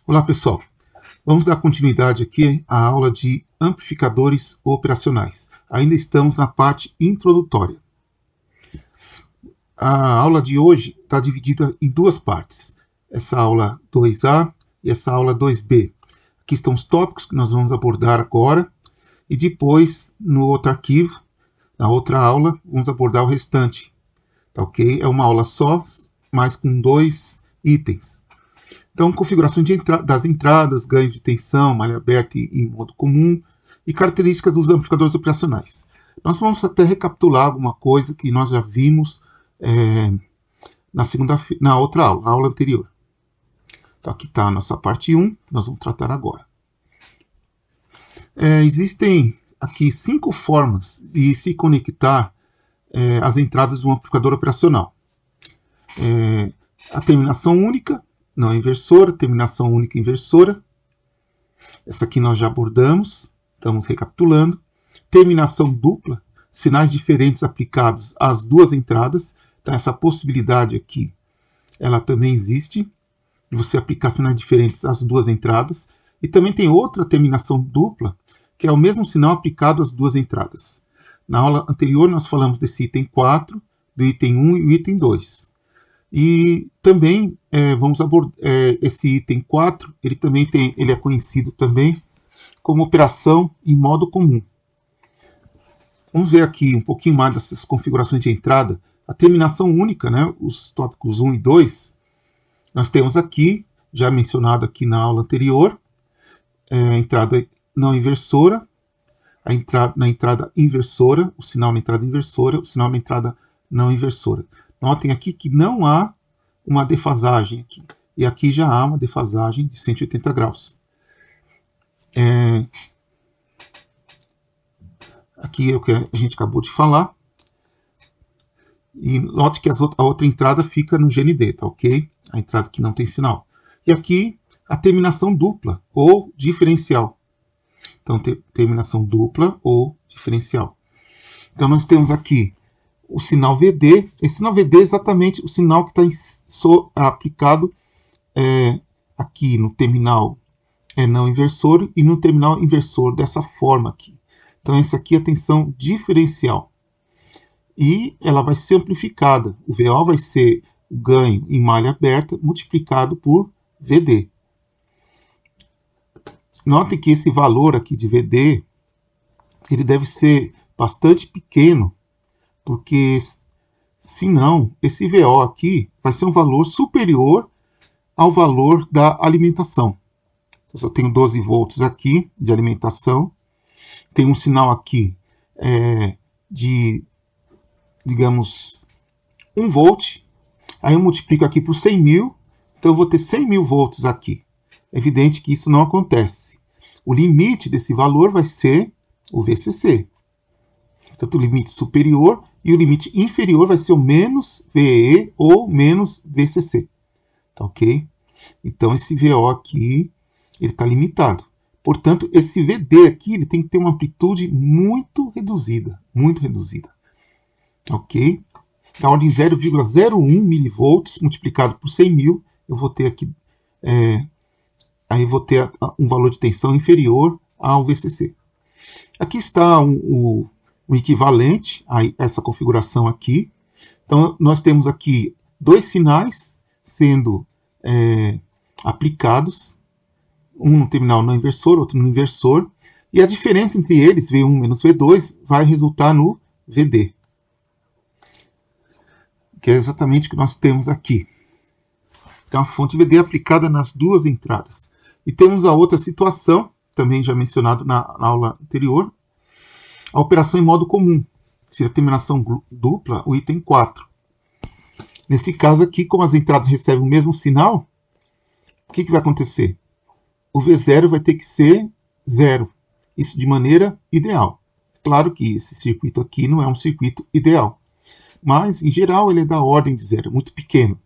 Olá pessoal, vamos dar continuidade aqui à aula de amplificadores operacionais. Ainda estamos na parte introdutória. A aula de hoje está dividida em duas partes. Essa aula 2A e essa aula 2B. Aqui estão os tópicos que nós vamos abordar agora e depois, no outro arquivo, na outra aula, vamos abordar o restante. Tá ok? É uma aula só, mas com 2 itens. Então, configuração das entradas, ganho de tensão, malha aberta e em modo comum, e características dos amplificadores operacionais. Nós vamos até recapitular alguma coisa que nós já vimos na outra aula, na aula anterior. Então, aqui está a nossa parte 1, que nós vamos tratar agora. Existem aqui 5 formas de se conectar as entradas de um amplificador operacional. A terminação única, não inversora, terminação única inversora. Essa aqui nós já abordamos, estamos recapitulando. Terminação dupla, sinais diferentes aplicados às duas entradas. Então essa possibilidade aqui, ela também existe, de você aplicar sinais diferentes às duas entradas. E também tem outra terminação dupla, que é o mesmo sinal aplicado às duas entradas. Na aula anterior nós falamos desse item 4, do item 1 e o item 2. E também vamos abordar esse item 4, ele é conhecido também como operação em modo comum. Vamos ver aqui um pouquinho mais dessas configurações de entrada. A terminação única, né, os tópicos 1 e 2, nós temos aqui, já mencionado aqui na aula anterior, a entrada não inversora, na entrada inversora, o sinal na entrada inversora, o sinal na entrada não inversora. Notem aqui que não há uma defasagem aqui. E aqui já há uma defasagem de 180 graus. Aqui é o que a gente acabou de falar. E note que a outra entrada fica no GND, tá ok? A entrada que não tem sinal. E aqui a terminação dupla ou diferencial. Então, terminação dupla ou diferencial. Então, nós temos aqui o sinal VD. Esse sinal VD é exatamente o sinal que está aplicado aqui no terminal não inversor e no terminal inversor, dessa forma aqui. Então, essa aqui é a tensão diferencial. E ela vai ser amplificada. O VO vai ser o ganho em malha aberta multiplicado por VD. Notem que esse valor aqui de VD, ele deve ser bastante pequeno, porque senão esse VO aqui vai ser um valor superior ao valor da alimentação. Então, eu tenho 12 volts aqui de alimentação, tem um sinal aqui de, digamos, 1 volt, aí eu multiplico aqui por 100 mil, então eu vou ter 100 mil volts aqui. É evidente que isso não acontece. O limite desse valor vai ser o VCC. Tanto o limite superior e o limite inferior vai ser o menos VE ou menos VCC. Tá ok? Então, esse VO aqui, ele está limitado. Portanto, esse VD aqui, ele tem que ter uma amplitude muito reduzida. Muito reduzida. Tá ok? Da ordem 0,01 mV multiplicado por 100 mil, eu vou ter aqui... aí eu vou ter um valor de tensão inferior ao VCC. Aqui está o equivalente a essa configuração aqui. Então, nós temos aqui 2 sinais sendo aplicados, um no terminal não inversor, outro no inversor, e a diferença entre eles, V1 menos V2, vai resultar no VD, que é exatamente o que nós temos aqui. Então, a fonte VD é aplicada nas duas entradas. E temos a outra situação, também já mencionado na aula anterior, a operação em modo comum, seria a terminação dupla, o item 4. Nesse caso aqui, como as entradas recebem o mesmo sinal, o que vai acontecer? O V0 vai ter que ser 0. Isso de maneira ideal. Claro que esse circuito aqui não é um circuito ideal. Mas, em geral, ele é da ordem de 0, muito pequeno.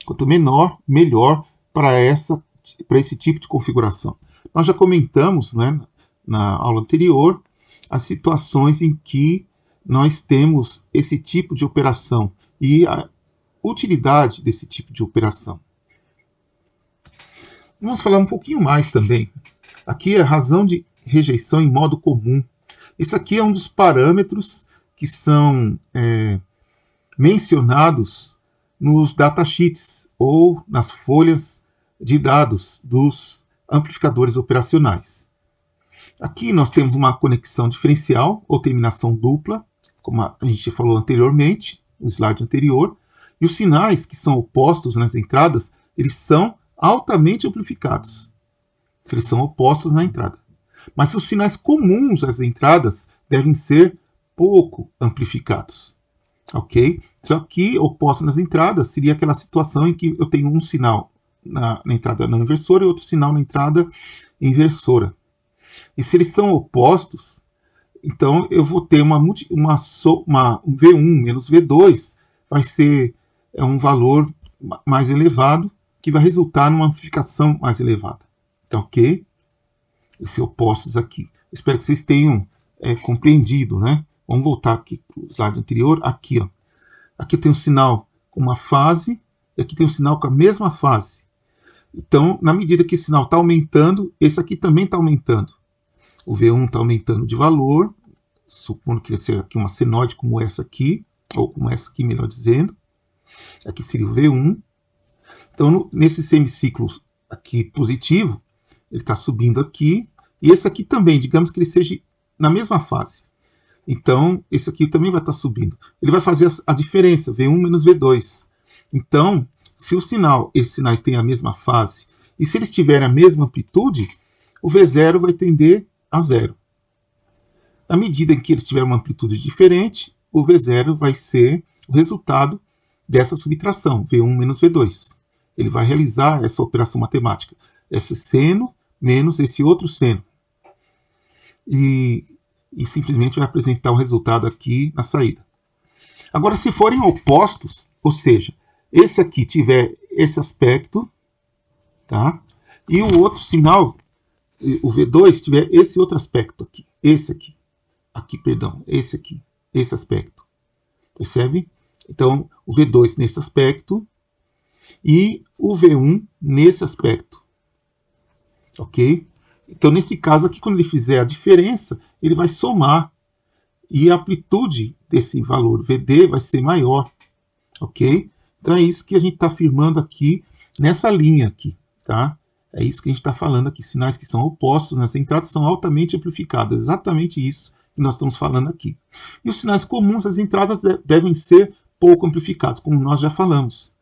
Quanto menor, melhor para esse tipo de configuração. Nós já comentamos, né, na aula anterior as situações em que nós temos esse tipo de operação e a utilidade desse tipo de operação. Vamos falar um pouquinho mais também. Aqui é a razão de rejeição em modo comum. Esse aqui é um dos parâmetros que são mencionados nos datasheets ou nas folhas de dados dos amplificadores operacionais. Aqui nós temos uma conexão diferencial ou terminação dupla, como a gente falou anteriormente, no slide anterior, e os sinais que são opostos nas entradas, eles são altamente amplificados. Eles são opostos na entrada. Mas os sinais comuns às entradas devem ser pouco amplificados. Ok? Só que oposto nas entradas seria aquela situação em que eu tenho um sinal na entrada não inversora e outro sinal na entrada inversora. E se eles são opostos, então eu vou ter um V1 menos V2, vai ser um valor mais elevado, que vai resultar numa amplificação mais elevada. Tá ok? Esses opostos aqui. Espero que vocês tenham compreendido, né? Vamos voltar aqui para o slide anterior. Aqui, ó. Aqui tem um sinal com uma fase e aqui tem um sinal com a mesma fase. Então, na medida que esse sinal está aumentando, esse aqui também está aumentando. O V1 está aumentando de valor, supondo que ele seja aqui uma senoide como essa aqui, ou como essa aqui, melhor dizendo. Aqui seria o V1. Então, nesse semiciclo aqui positivo, ele está subindo aqui. E esse aqui também, digamos que ele seja na mesma fase. Então, esse aqui também vai estar subindo. Ele vai fazer a diferença, V1 menos V2. Então, se esses sinais têm a mesma fase, e se eles tiverem a mesma amplitude, o V0 vai tender a zero. Na medida em que eles tiverem uma amplitude diferente, o V0 vai ser o resultado dessa subtração, V1 menos V2. Ele vai realizar essa operação matemática. Esse seno menos esse outro seno. E simplesmente vai apresentar o resultado aqui na saída. Agora, se forem opostos, ou seja, esse aqui tiver esse aspecto, tá? E o outro sinal, o V2, tiver esse outro aspecto aqui, esse aqui, esse aspecto. Percebe? Então, o V2 nesse aspecto e o V1 nesse aspecto. Ok? Então, nesse caso aqui, quando ele fizer a diferença, ele vai somar. E a amplitude desse valor VD vai ser maior. Ok? Então, é isso que a gente está afirmando aqui nessa linha aqui. Tá? É isso que a gente está falando aqui. Sinais que são opostos nas entradas são altamente amplificados. Exatamente isso que nós estamos falando aqui. E os sinais comuns às entradas devem ser pouco amplificados, como nós já falamos.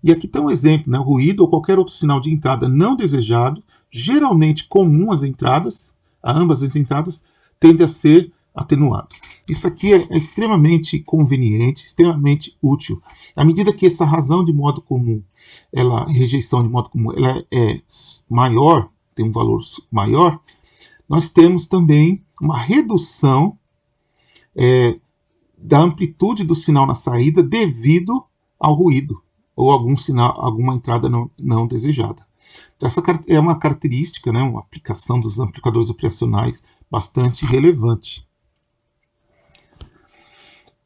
E aqui está um exemplo, né? O ruído ou qualquer outro sinal de entrada não desejado, geralmente comum às entradas, a ambas as entradas, tende a ser atenuado. Isso aqui é extremamente conveniente, extremamente útil. À medida que essa razão de modo comum, rejeição de modo comum, ela é maior, tem um valor maior, nós temos também uma redução da amplitude do sinal na saída devido ao ruído ou alguma entrada não desejada. Então, essa é uma característica, né, uma aplicação dos amplificadores operacionais bastante relevante.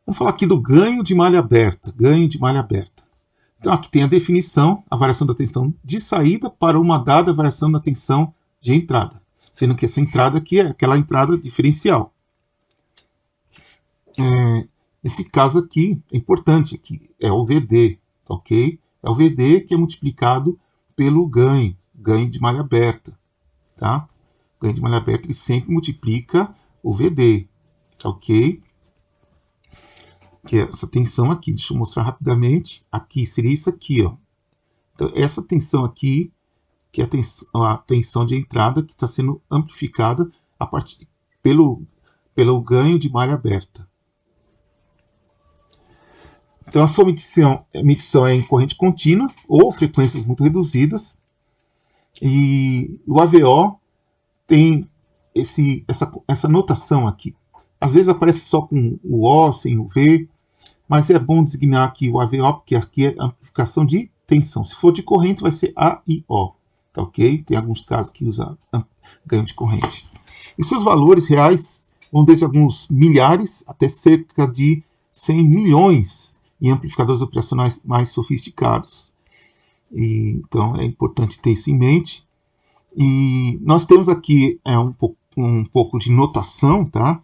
Vamos falar aqui do ganho de malha aberta. Ganho de malha aberta. Então, aqui tem a definição, a variação da tensão de saída para uma dada variação da tensão de entrada. Sendo que essa entrada aqui é aquela entrada diferencial. Nesse caso aqui, é importante, aqui é o VD, ok? É o VD que é multiplicado pelo ganho de malha aberta, tá? O ganho de malha aberta ele sempre multiplica o VD, ok? Que é essa tensão aqui, deixa eu mostrar rapidamente. Aqui seria isso aqui, ó. Então, essa tensão aqui, que é a tensão de entrada que está sendo amplificada pelo ganho de malha aberta. Então, a sua medição é em corrente contínua ou frequências muito reduzidas. E o AVO tem essa notação aqui. Às vezes aparece só com o O, sem o V, mas é bom designar aqui o AVO, porque aqui é amplificação de tensão. Se for de corrente, vai ser AIO. Tá ok? Tem alguns casos que usa ganho de corrente. E seus valores reais vão desde alguns milhares até cerca de 100 milhões em amplificadores operacionais mais sofisticados. Então é importante ter isso em mente. E nós temos aqui um pouco de notação, tá?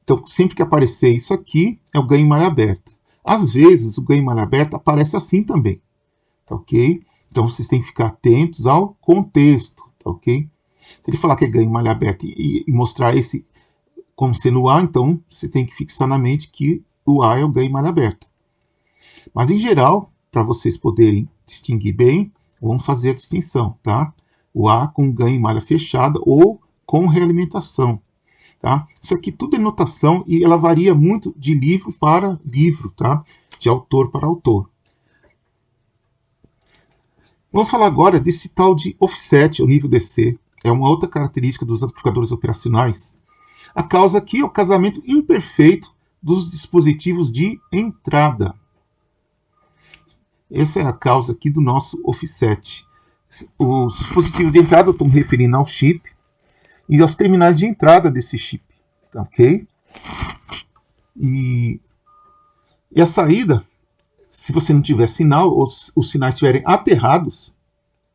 Então, sempre que aparecer isso aqui, é o ganho em malha aberta. Às vezes, o ganho em malha aberta aparece assim também, tá ok? Então, vocês têm que ficar atentos ao contexto, tá ok? Se ele falar que é ganho em malha aberta e mostrar esse como sendo o A, então você tem que fixar na mente que o A é o ganho em malha aberta. Mas, em geral, para vocês poderem distinguir bem, vamos fazer a distinção, tá? O A com ganho em malha fechada ou com realimentação. Tá? Isso aqui tudo é notação e ela varia muito de livro para livro, tá? De autor para autor. Vamos falar agora desse tal de offset, o nível DC. É uma outra característica dos amplificadores operacionais. A causa aqui é o casamento imperfeito dos dispositivos de entrada. Essa é a causa aqui do nosso offset. Os dispositivos de entrada eu estou me referindo ao chip e aos terminais de entrada desse chip. Ok? E a saída, se você não tiver sinal, ou os sinais estiverem aterrados,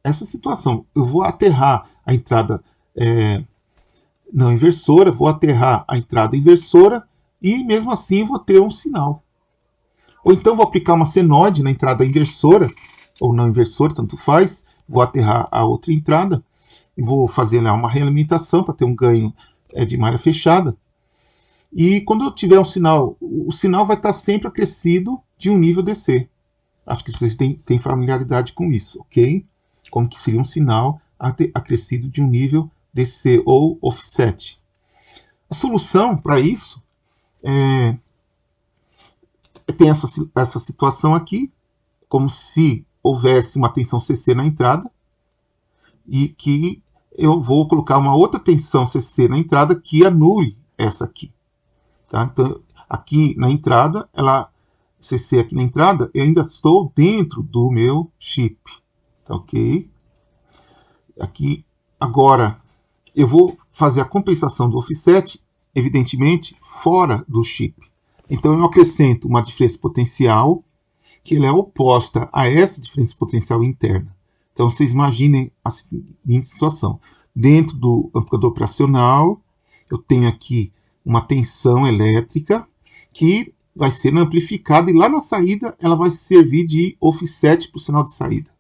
essa situação, eu vou aterrar a entrada não inversora, vou aterrar a entrada inversora e mesmo assim vou ter um sinal. Ou então vou aplicar uma senoide na entrada inversora, ou não inversora, tanto faz, vou aterrar a outra entrada e vou fazer lá uma realimentação para ter um ganho de malha fechada. E quando eu tiver um sinal, o sinal vai estar sempre acrescido de um nível DC. Acho que vocês têm familiaridade com isso, ok? Como que seria um sinal acrescido de um nível DC ou offset. A solução para isso tem essa situação aqui, como se houvesse uma tensão CC na entrada e que eu vou colocar uma outra tensão CC na entrada que anule essa aqui. Tá? Então, aqui na entrada, CC aqui na entrada, eu ainda estou dentro do meu chip. Tá ok? Aqui, agora, eu vou fazer a compensação do offset, evidentemente, fora do chip. Então, eu acrescento uma diferença potencial, que ela é oposta a essa diferença potencial interna. Então, vocês imaginem a seguinte situação. Dentro do amplificador operacional, eu tenho aqui uma tensão elétrica que vai ser amplificada e lá na saída ela vai servir de offset para o sinal de saída.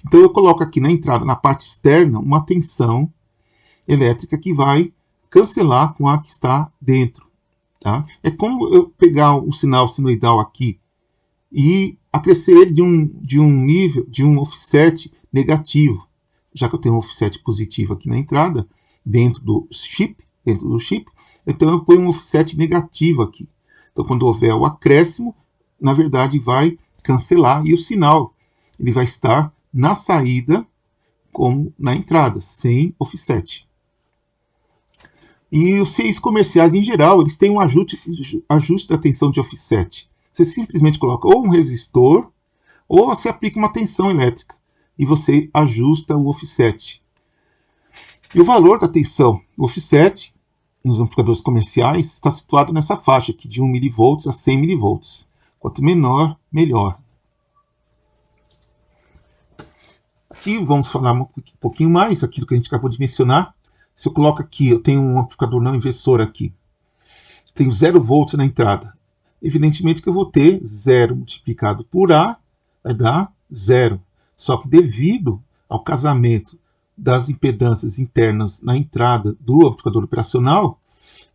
Então eu coloco aqui na entrada, na parte externa, uma tensão elétrica que vai cancelar com a que está dentro. Tá? É como eu pegar um sinal sinoidal aqui e acrescer ele de um nível, de um offset negativo. Já que eu tenho um offset positivo aqui na entrada, dentro do chip, então eu ponho um offset negativo aqui. Então, quando houver o acréscimo, na verdade vai cancelar e o sinal ele vai estar na saída como na entrada, sem offset. E os CIs comerciais, em geral, eles têm um ajuste da tensão de offset. Você simplesmente coloca ou um resistor, ou você aplica uma tensão elétrica e você ajusta o offset. E o valor da tensão offset nos amplificadores comerciais está situado nessa faixa aqui de 1 mV a 100 mV. Quanto menor, melhor. Aqui vamos falar um pouquinho mais aquilo que a gente acabou de mencionar. Se eu coloco aqui, eu tenho um amplificador não inversor aqui. Tenho 0 volts na entrada. Evidentemente que eu vou ter 0 multiplicado por A, vai dar 0. Só que devido ao casamento das impedâncias internas na entrada do amplificador operacional,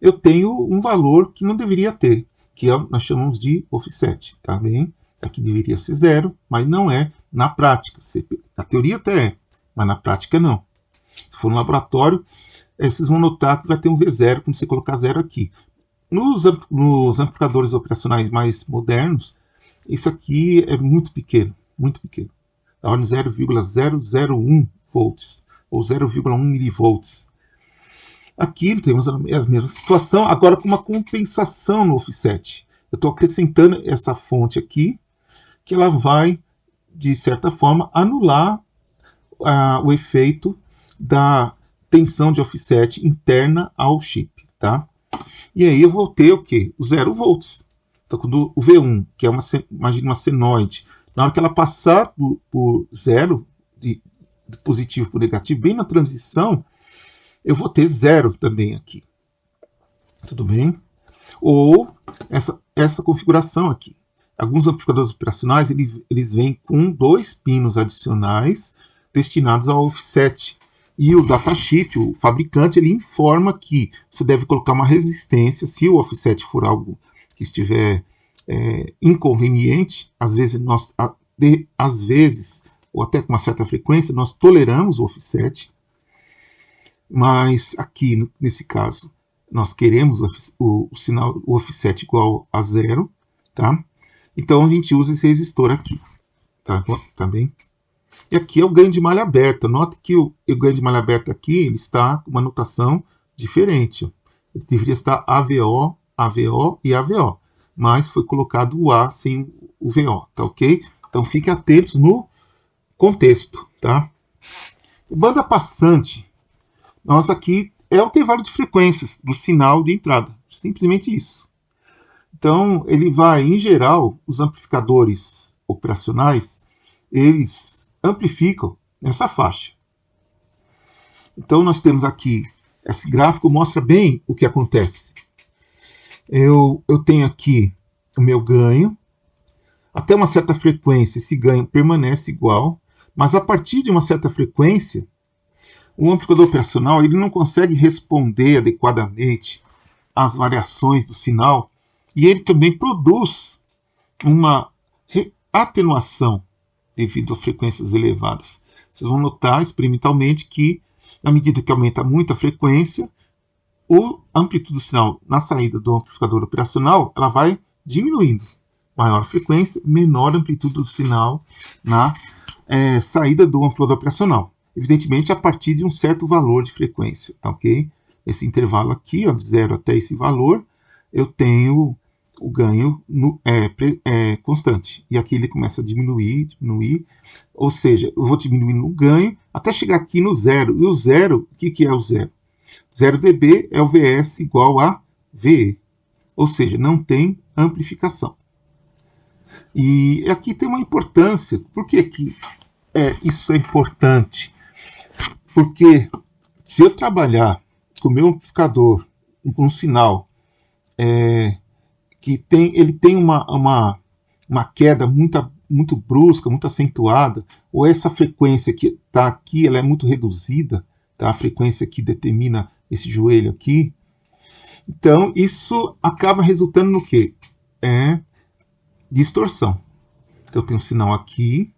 eu tenho um valor que não deveria ter, que nós chamamos de offset. Tá bem? Aqui deveria ser 0, mas não é na prática. Na teoria até é, mas na prática não. Se for no laboratório, vocês vão notar que vai ter um V0 quando você colocar 0 aqui. Nos amplificadores operacionais mais modernos, isso aqui é muito pequeno, muito pequeno. Da ordem 0,001 volts, ou 0,1 milivolts. Aqui temos a mesma situação, agora com uma compensação no offset. Eu estou acrescentando essa fonte aqui, que ela vai, de certa forma, anular o efeito da tensão de offset interna ao chip. Tá? E aí eu vou ter o quê? O 0 volts. Então, quando o V1, que é imagina uma senoide, na hora que ela passar por 0, do positivo para o negativo, bem na transição, eu vou ter 0 também aqui. Tudo bem? Ou essa configuração aqui. Alguns amplificadores operacionais eles vêm com 2 pinos adicionais destinados ao offset. E o datasheet, o fabricante, ele informa que você deve colocar uma resistência. Se o offset for algo que estiver inconveniente, às vezes, ou até com uma certa frequência, nós toleramos o offset. Mas aqui, nesse caso, nós queremos o offset igual a 0, tá? Então, a gente usa esse resistor aqui, tá bem? E aqui é o ganho de malha aberta. Note que o ganho de malha aberta aqui, ele está com uma notação diferente. Ele deveria estar AVO, AVO e AVO, mas foi colocado o A sem o VO, tá ok? Então, fiquem atentos no contexto, tá? Banda passante, nós aqui é o intervalo de frequências do sinal de entrada, simplesmente isso. Então, ele vai, em geral, os amplificadores operacionais, eles amplificam nessa faixa. Então, nós temos aqui, esse gráfico mostra bem o que acontece. Eu tenho aqui o meu ganho, até uma certa frequência esse ganho permanece igual, mas a partir de uma certa frequência, o amplificador operacional ele não consegue responder adequadamente às variações do sinal e ele também produz uma atenuação devido a frequências elevadas. Vocês vão notar experimentalmente que, na medida que aumenta muito a frequência, a amplitude do sinal na saída do amplificador operacional ela vai diminuindo. Maior frequência, menor amplitude do sinal na saída do amplificador operacional. Evidentemente, a partir de um certo valor de frequência, tá ok? Esse intervalo aqui, ó, de 0 até esse valor, eu tenho o ganho constante. E aqui ele começa a diminuir, ou seja, eu vou diminuindo o ganho até chegar aqui no 0. E o 0, o que é o 0? 0 dB é o Vs igual a VE, ou seja, não tem amplificação. E aqui tem uma importância. Por que isso é importante? Porque se eu trabalhar com o meu amplificador com um sinal que ele tem uma queda muito brusca, muito acentuada, ou essa frequência que está aqui ela é muito reduzida, tá? A frequência que determina esse joelho aqui, então isso acaba resultando no quê? Distorção. Então eu tenho um sinal aqui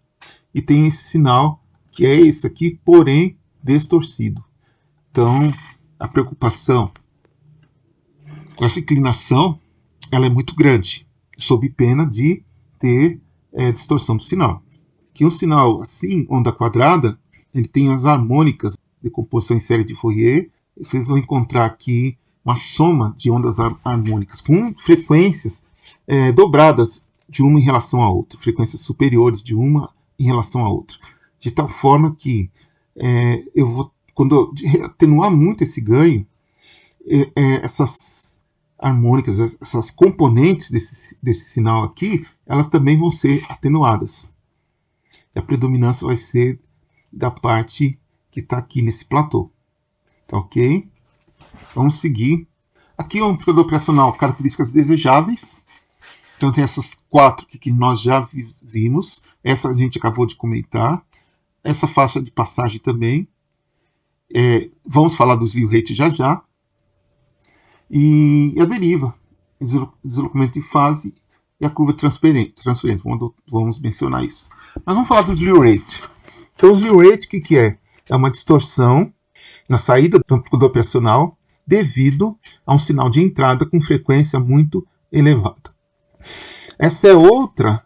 e tem esse sinal que é esse aqui, porém distorcido. Então a preocupação com essa inclinação ela é muito grande, sob pena de ter distorção do sinal. Que um sinal assim, onda quadrada, ele tem as harmônicas de composição em série de Fourier. Vocês vão encontrar aqui uma soma de ondas harmônicas com frequências dobradas de uma em relação à outra, frequências superiores de uma em relação à outra, de tal forma que quando eu atenuar muito esse ganho, essas harmônicas, essas componentes desse sinal aqui, elas também vão ser atenuadas. E a predominância vai ser da parte que está aqui nesse platô. Tá ok? Vamos seguir. Aqui é um amplificador operacional, características desejáveis. Então tem essas 4 que nós já vimos. Essa a gente acabou de comentar. Essa faixa de passagem também. Vamos falar do slew rate já já. E a deriva, deslocamento de fase e a curva transferente. Vamos mencionar isso. Mas vamos falar do slew rate. Então o slew rate o que é? É uma distorção na saída do amplificador operacional devido a um sinal de entrada com frequência muito elevada. Essa é outra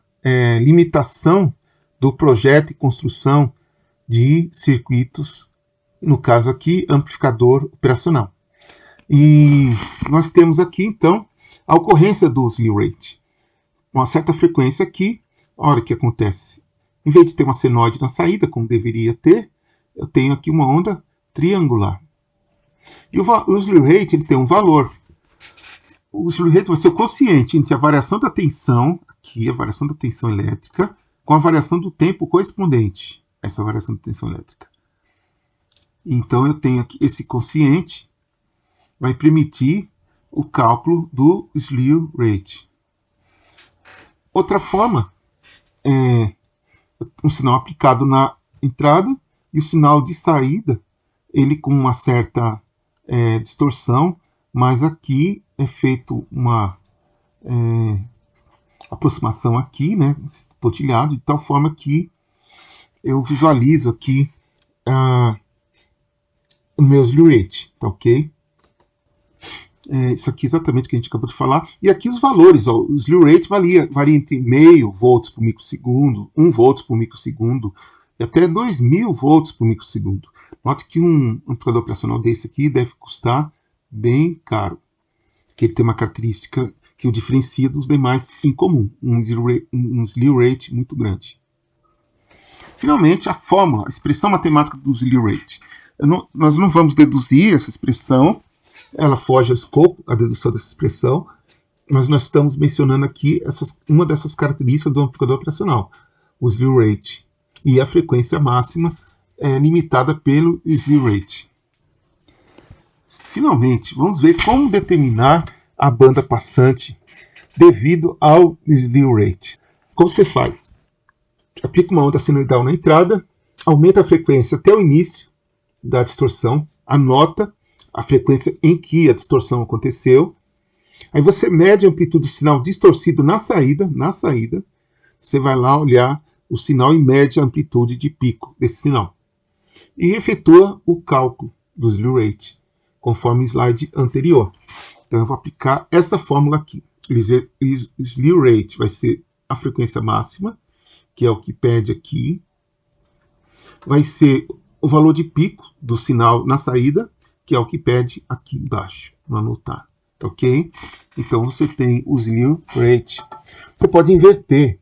limitação do projeto e construção de circuitos, no caso aqui, amplificador operacional. E nós temos aqui, então, a ocorrência do slew rate. Uma certa frequência aqui, olha o que acontece. Em vez de ter uma senoide na saída, como deveria ter, eu tenho aqui uma onda triangular. E o slew rate ele tem um valor. O slew rate vai ser o quociente entre a variação da tensão, aqui a variação da tensão elétrica, com a variação do tempo correspondente a essa variação da tensão elétrica. Então eu tenho aqui esse quociente, vai permitir o cálculo do slew rate. Outra forma é um sinal aplicado na entrada e o sinal de saída, ele com uma certa distorção, mas aqui é feito uma aproximação aqui, né, pontilhado, de tal forma que eu visualizo aqui o meu slew rate, tá ok? Isso aqui é exatamente o que a gente acabou de falar. E aqui os valores, ó, o slew rate varia entre 0,5 volts por microsegundo, 1 volts por microsegundo, e até 2000 volts por microsegundo. Note que um amplificador operacional desse aqui deve custar bem caro, que ele tem uma característica que o diferencia dos demais em comum, um slew rate muito grande. Finalmente, a fórmula, a expressão matemática do slew rate. Nós não vamos deduzir essa expressão, ela foge ao escopo, a dedução dessa expressão, mas nós estamos mencionando aqui uma dessas características do amplificador operacional, o slew rate, e a frequência máxima é limitada pelo slew rate. Finalmente, vamos ver como determinar a banda passante devido ao slew rate. Como você faz? Aplica uma onda senoidal na entrada, aumenta a frequência até o início da distorção, anota a frequência em que a distorção aconteceu. Aí você mede a amplitude do sinal distorcido na saída. Você vai lá olhar o sinal e mede a amplitude de pico desse sinal. E efetua o cálculo do slew rate, conforme o slide anterior. Então eu vou aplicar essa fórmula aqui. O slew rate vai ser a frequência máxima, que é o que pede aqui. Vai ser o valor de pico do sinal na saída, que é o que pede aqui embaixo, no anotar, ok? Então você tem o slew rate. Você pode inverter,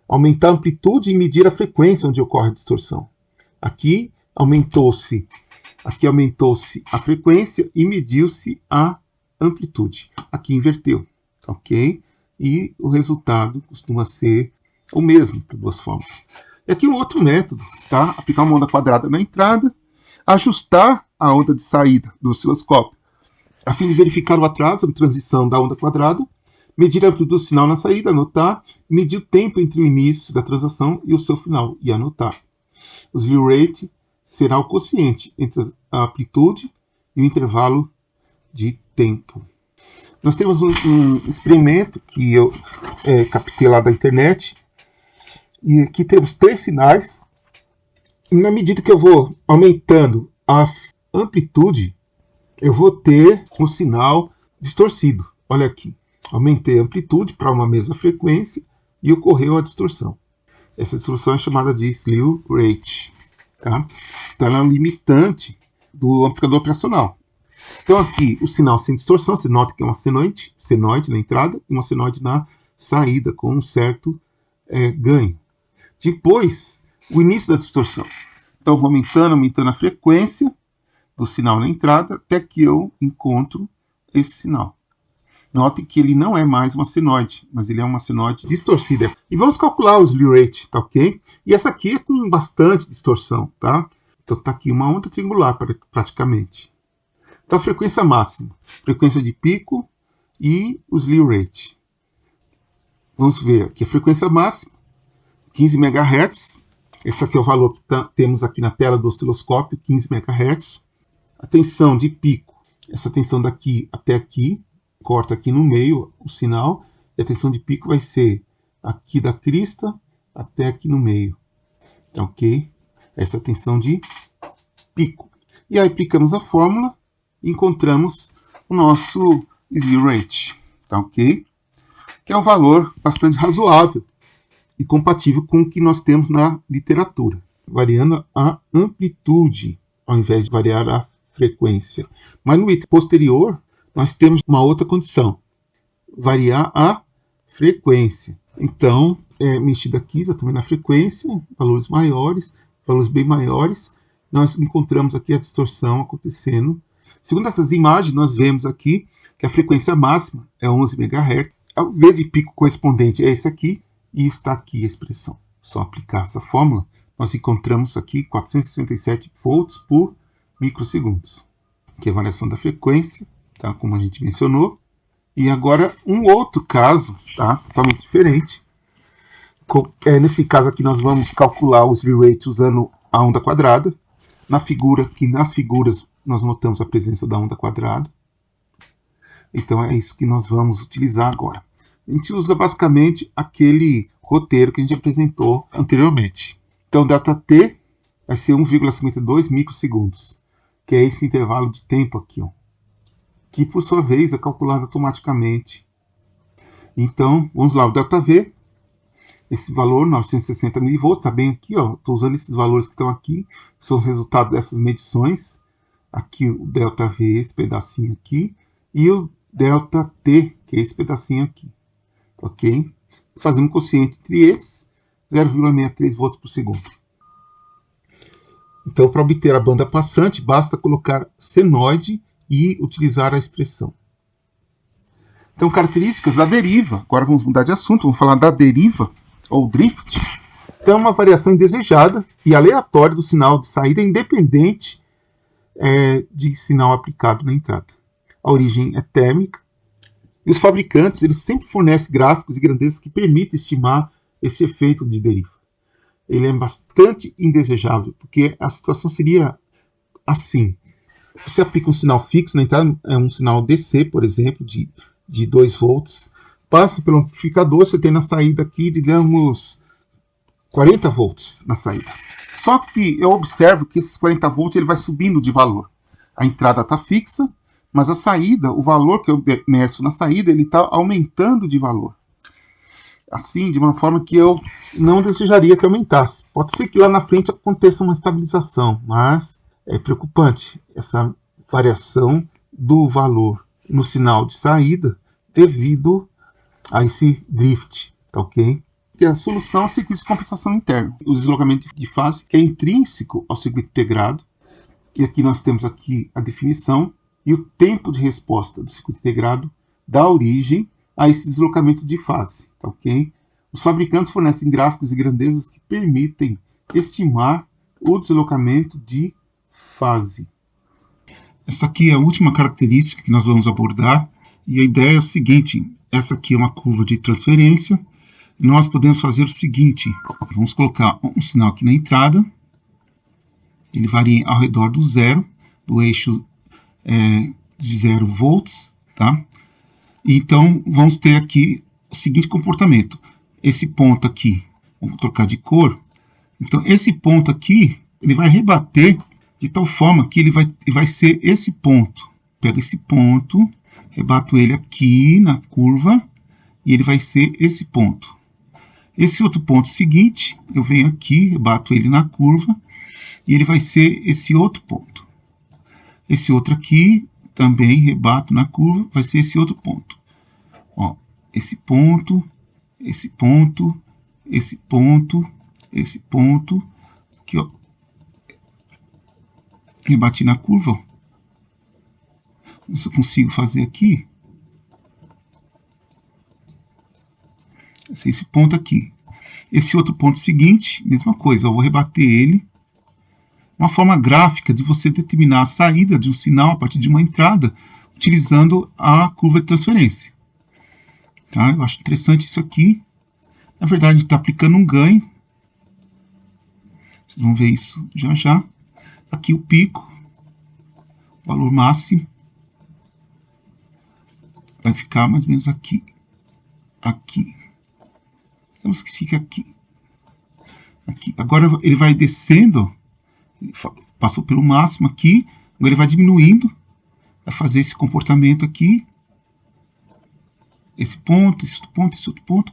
aumentar a amplitude e medir a frequência onde ocorre a distorção. Aqui aumentou-se a frequência e mediu-se a amplitude. Aqui inverteu, ok? E o resultado costuma ser o mesmo para duas formas. E aqui um outro método, tá? Aplicar uma onda quadrada na entrada, ajustar a onda de saída do osciloscópio, a fim de verificar o atraso de transição da onda quadrada, medir a amplitude do sinal na saída, anotar, medir o tempo entre o início da transação e o seu final, e anotar. O slew rate será o quociente entre a amplitude e o intervalo de tempo. Nós temos um experimento que eu captei lá da internet, e aqui temos 3 sinais, e na medida que eu vou aumentando a amplitude, eu vou ter um sinal distorcido. Olha aqui, aumentei a amplitude para uma mesma frequência e ocorreu a distorção. Essa distorção é chamada de slew rate. Tá? Então ela é um limitante do amplificador operacional. Então aqui o sinal sem distorção, você nota que é uma senoide na entrada e uma senoide na saída, com um certo ganho. Depois, o início da distorção. Então vou aumentando a frequência do sinal na entrada até que eu encontro esse sinal. Notem que ele não é mais uma senoide, mas ele é uma senoide distorcida. E vamos calcular o slew rate, tá ok? E essa aqui é com bastante distorção, tá? Então tá aqui uma onda triangular praticamente. Então a frequência máxima, frequência de pico e o slew rate. Vamos ver aqui a frequência máxima, 15 MHz. Esse aqui é o valor que temos aqui na tela do osciloscópio, 15 MHz. A tensão de pico, essa tensão daqui até aqui, corta aqui no meio o sinal, e a tensão de pico vai ser aqui da crista até aqui no meio, ok? Essa é a tensão de pico. E aí aplicamos a fórmula e encontramos o nosso slew rate, tá ok? Que é um valor bastante razoável e compatível com o que nós temos na literatura, variando a amplitude ao invés de variar a frequência. Mas no item posterior, nós temos uma outra condição, variar a frequência. Então, mexida aqui também na frequência, valores maiores, valores bem maiores, nós encontramos aqui a distorção acontecendo. Segundo essas imagens, nós vemos aqui que a frequência máxima é 11 MHz. O V de pico correspondente é esse aqui, e está aqui a expressão. Só aplicar essa fórmula, nós encontramos aqui 467 volts por microsegundos, que é a variação da frequência, tá? Como a gente mencionou. E agora um outro caso, tá? Totalmente diferente. Nesse caso aqui nós vamos calcular o slew rate usando a onda quadrada. Nas figuras nós notamos a presença da onda quadrada. Então é isso que nós vamos utilizar agora. A gente usa basicamente aquele roteiro que a gente apresentou anteriormente. Então ΔT vai ser 1,52 microsegundos, que é esse intervalo de tempo aqui, ó, que por sua vez é calculado automaticamente. Então vamos lá, o ΔV, esse valor 960 mV, está bem aqui, ó. Estou usando esses valores que estão aqui, que são os resultados dessas medições. Aqui o ΔV, esse pedacinho aqui, e o ΔT, que é esse pedacinho aqui, ok? Fazendo um quociente entre eles, 0,63 volts por segundo. Então, para obter a banda passante, basta colocar senoide e utilizar a expressão. Então, características da deriva. Agora vamos mudar de assunto, vamos falar da deriva, ou drift. Então, é uma variação indesejada e aleatória do sinal de saída independente de sinal aplicado na entrada. A origem é térmica. E os fabricantes eles sempre fornecem gráficos e grandezas que permitem estimar esse efeito de deriva. Ele é bastante indesejável, porque a situação seria assim. Você aplica um sinal fixo na entrada, um sinal DC, por exemplo, de 2 volts, passa pelo amplificador, você tem na saída aqui, digamos, 40 volts na saída. Só que eu observo que esses 40 volts ele vai subindo de valor. A entrada está fixa, mas a saída, o valor que eu meço na saída, ele está aumentando de valor. Assim, de uma forma que eu não desejaria que aumentasse. Pode ser que lá na frente aconteça uma estabilização, mas é preocupante essa variação do valor no sinal de saída devido a esse drift, tá ok? E a solução é o circuito de compensação interno. O deslocamento de fase que é intrínseco ao circuito integrado. E aqui nós temos aqui a definição e o tempo de resposta do circuito integrado dá origem a esse deslocamento de fase, tá ok? Os fabricantes fornecem gráficos e grandezas que permitem estimar o deslocamento de fase. Essa aqui é a última característica que nós vamos abordar, e a ideia é o seguinte: essa aqui é uma curva de transferência. Nós podemos fazer o seguinte: vamos colocar um sinal aqui na entrada, ele varia ao redor do zero, do eixo de 0 volts, tá? Então vamos ter aqui o seguinte comportamento: esse ponto aqui, vamos trocar de cor. Então esse ponto aqui, ele vai rebater de tal forma que ele vai ser esse ponto. Pego esse ponto, rebato ele aqui na curva e ele vai ser esse ponto. Esse outro ponto seguinte, eu venho aqui, rebato ele na curva e ele vai ser esse outro ponto. Esse outro aqui, também rebato na curva, vai ser esse outro ponto. Ó, esse ponto, esse ponto, esse ponto, esse ponto, aqui, ó. Rebati na curva, ó. Se eu consigo fazer aqui, esse ponto aqui. Esse outro ponto seguinte, mesma coisa, eu vou rebater ele. Uma forma gráfica de você determinar a saída de um sinal a partir de uma entrada, utilizando a curva de transferência. Tá? Eu acho interessante isso aqui. Na verdade, a gente está aplicando um ganho. Vocês vão ver isso já já. Aqui o pico, valor máximo. Vai ficar mais ou menos aqui. Aqui. Vamos que fique aqui. Aqui. Agora ele vai descendo. Passou pelo máximo aqui. Agora ele vai diminuindo. Vai fazer esse comportamento aqui. Esse ponto, esse outro ponto, esse outro ponto.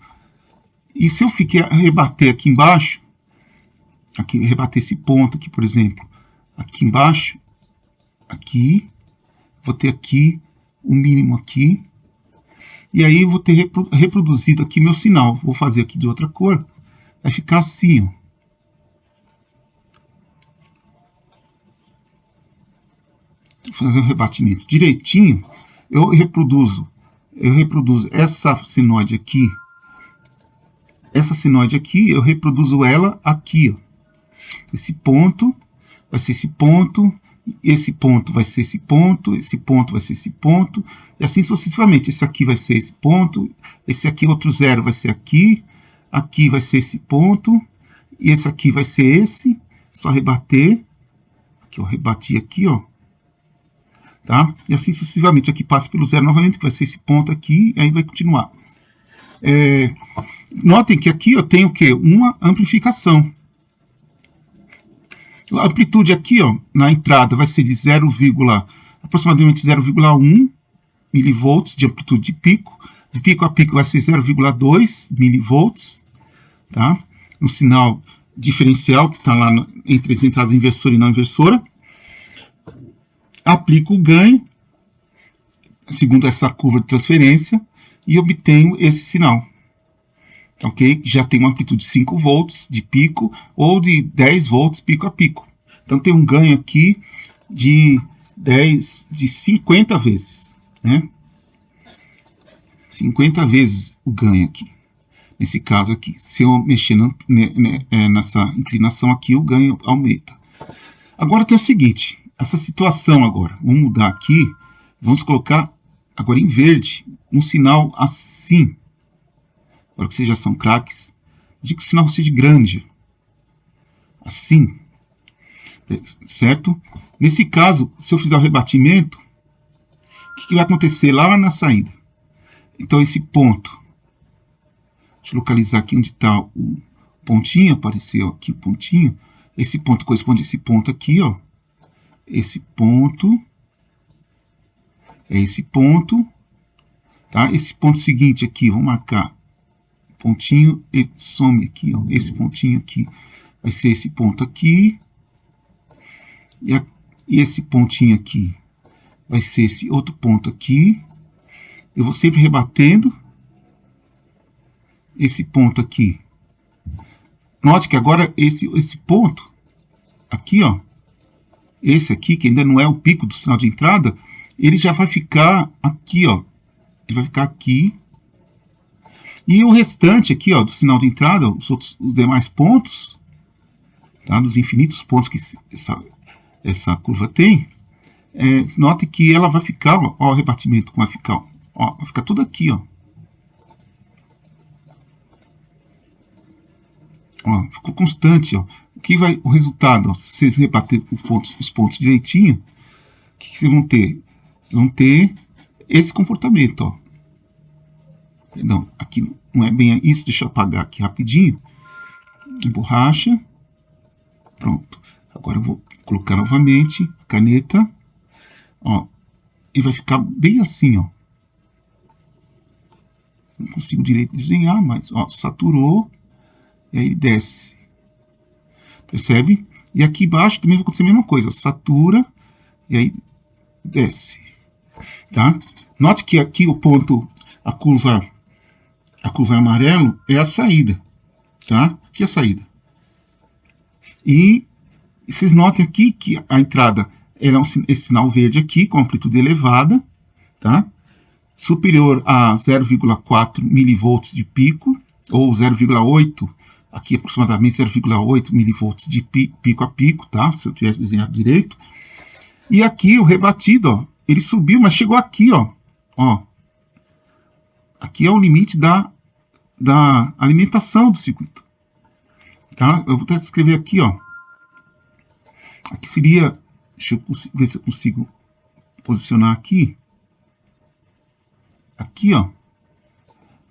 E se eu rebater aqui embaixo, aqui, rebater esse ponto aqui, por exemplo, aqui embaixo, aqui, vou ter aqui o mínimo aqui. E aí eu vou ter reproduzido aqui meu sinal. Vou fazer aqui de outra cor. Vai ficar assim, ó. Vou fazer o rebatimento direitinho. Eu reproduzo essa senoide aqui. Essa senoide aqui, eu reproduzo ela aqui, ó. Esse ponto vai ser esse ponto esse ponto vai ser esse ponto vai ser esse ponto, e assim sucessivamente. Esse aqui vai ser esse ponto, esse aqui outro zero vai ser aqui, aqui vai ser esse ponto, e esse aqui vai ser esse, só rebater, aqui eu rebati aqui, ó, tá? E assim sucessivamente, aqui passa pelo zero novamente, que vai ser esse ponto aqui, e aí vai continuar. Notem que aqui eu tenho o quê? Uma amplificação. A amplitude aqui, ó, na entrada vai ser de aproximadamente 0,1 milivolts de amplitude de pico. De pico a pico vai ser 0,2 milivolts, tá? No sinal diferencial que está lá entre as entradas inversora e não inversora. Aplico o ganho, segundo essa curva de transferência, e obtenho esse sinal. Ok? Já tem uma amplitude de 5 volts de pico ou de 10 volts pico a pico. Então tem um ganho aqui de 50 vezes, né? 50 vezes o ganho aqui. Nesse caso aqui, se eu mexer nessa inclinação aqui, o ganho aumenta. Agora tem o seguinte, essa situação agora, vamos mudar aqui, vamos colocar agora em verde, um sinal assim. Agora que vocês já são craques, digo que o sinal seja grande, assim, certo? Nesse caso, se eu fizer o rebatimento, o que vai acontecer lá na saída? Então esse ponto, deixa eu localizar aqui onde está o pontinho, apareceu aqui o pontinho, esse ponto corresponde a esse ponto aqui, ó, esse ponto, é esse ponto, tá? Esse ponto seguinte aqui, vou marcar pontinho e some aqui, ó, esse pontinho aqui vai ser esse ponto aqui, e esse pontinho aqui vai ser esse outro ponto aqui. Eu vou sempre rebatendo esse ponto aqui. Note que agora esse ponto aqui, ó, esse aqui, que ainda não é o pico do sinal de entrada, ele já vai ficar aqui, ó, ele vai ficar aqui. E o restante aqui, ó, do sinal de entrada, os demais pontos, tá, dos infinitos pontos que essa curva tem, note que ela vai ficar, ó, o rebatimento como vai ficar, ó, vai ficar tudo aqui, ó. Ó, ficou constante, ó. O resultado, ó, se vocês rebaterem os pontos direitinho, o que vocês vão ter? Vocês vão ter esse comportamento, ó. Não, aqui não é bem isso, deixa eu apagar aqui rapidinho. Borracha. Pronto. Agora eu vou colocar novamente a caneta. Ó, e vai ficar bem assim, ó. Não consigo direito desenhar, mas, ó, saturou. E aí desce. Percebe? E aqui embaixo também vai acontecer a mesma coisa. Satura. E aí desce. Tá? Note que aqui o ponto, a curva amarelo é a saída, tá? Aqui é a saída. E vocês notem aqui que a entrada é esse sinal verde aqui, com amplitude elevada, tá? Superior a 0,4 milivolts de pico, ou 0,8, aqui aproximadamente 0,8 milivolts de pico a pico, tá? Se eu tivesse desenhado direito. E aqui o rebatido, ó, ele subiu, mas chegou aqui, ó. Ó. Aqui é o limite da alimentação do circuito. Tá? Eu vou até escrever aqui, ó. Aqui seria, deixa eu ver se eu consigo posicionar aqui. Aqui, ó.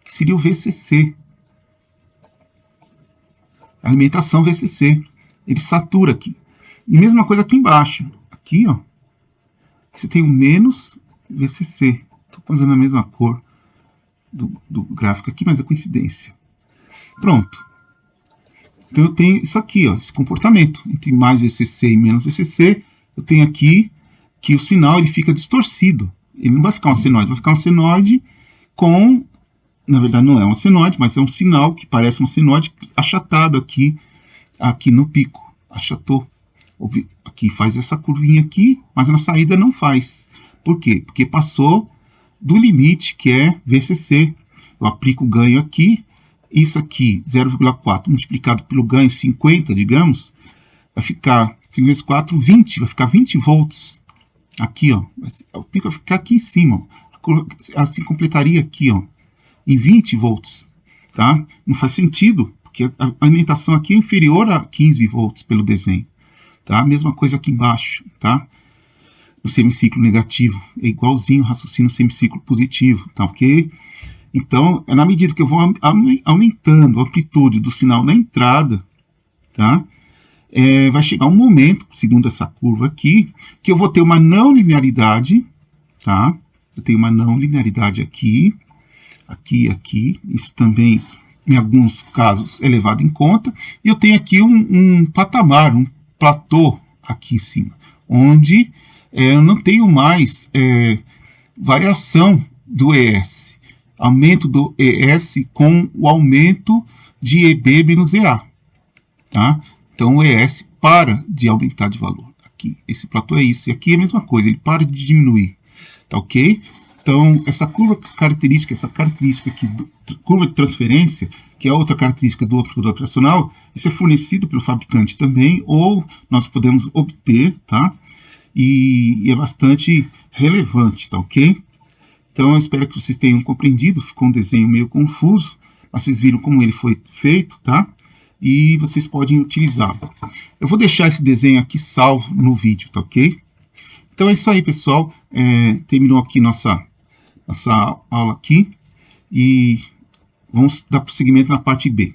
Que seria o VCC. Alimentação VCC. Ele satura aqui. E mesma coisa aqui embaixo. Aqui, ó. Você tem o menos VCC. Estou fazendo a mesma cor do gráfico aqui, mas é coincidência. Pronto. Então eu tenho isso aqui, ó, esse comportamento. Entre mais VCC e menos VCC, eu tenho aqui que o sinal ele fica distorcido. Ele não vai ficar um senoide, vai ficar um senoide com... Na verdade não é um senoide, mas é um sinal que parece um senoide achatado aqui no pico. Achatou. Aqui faz essa curvinha aqui, mas na saída não faz. Por quê? Porque passou do limite que é VCC. Eu aplico o ganho aqui, isso aqui, 0,4 multiplicado pelo ganho 50, digamos, vai ficar 5 vezes 4, 20. Vai ficar 20 volts. Aqui, ó. O pico vai ficar aqui em cima. Ó. A curva assim completaria aqui, ó, em 20 volts. Tá? Não faz sentido, porque a alimentação aqui é inferior a 15 volts pelo desenho. Tá? Mesma coisa aqui embaixo. Tá? No semiciclo negativo. É igualzinho o raciocínio semiciclo positivo. Tá ok? Então, na medida que eu vou aumentando a amplitude do sinal na entrada, tá? Vai chegar um momento, segundo essa curva aqui, que eu vou ter uma não linearidade, tá? Eu tenho uma não linearidade aqui, aqui, aqui. Isso também, em alguns casos, é levado em conta. E eu tenho aqui um patamar, um platô aqui em cima, onde eu não tenho mais variação do ES. Aumento do ES com o aumento de EB menos EA. Tá? Então o ES para de aumentar de valor. Aqui, esse platô é isso. E aqui é a mesma coisa, ele para de diminuir. Tá ok? Então, essa curva característica, essa característica aqui, curva de transferência, que é outra característica do amplificador operacional, isso é fornecido pelo fabricante também, ou nós podemos obter, tá? E é bastante relevante, tá ok? Então, eu espero que vocês tenham compreendido. Ficou um desenho meio confuso, mas vocês viram como ele foi feito, tá? E vocês podem utilizá-lo. Eu vou deixar esse desenho aqui salvo no vídeo, tá ok? Então é isso aí, pessoal. Terminou aqui nossa aula aqui. E vamos dar prosseguimento na parte B.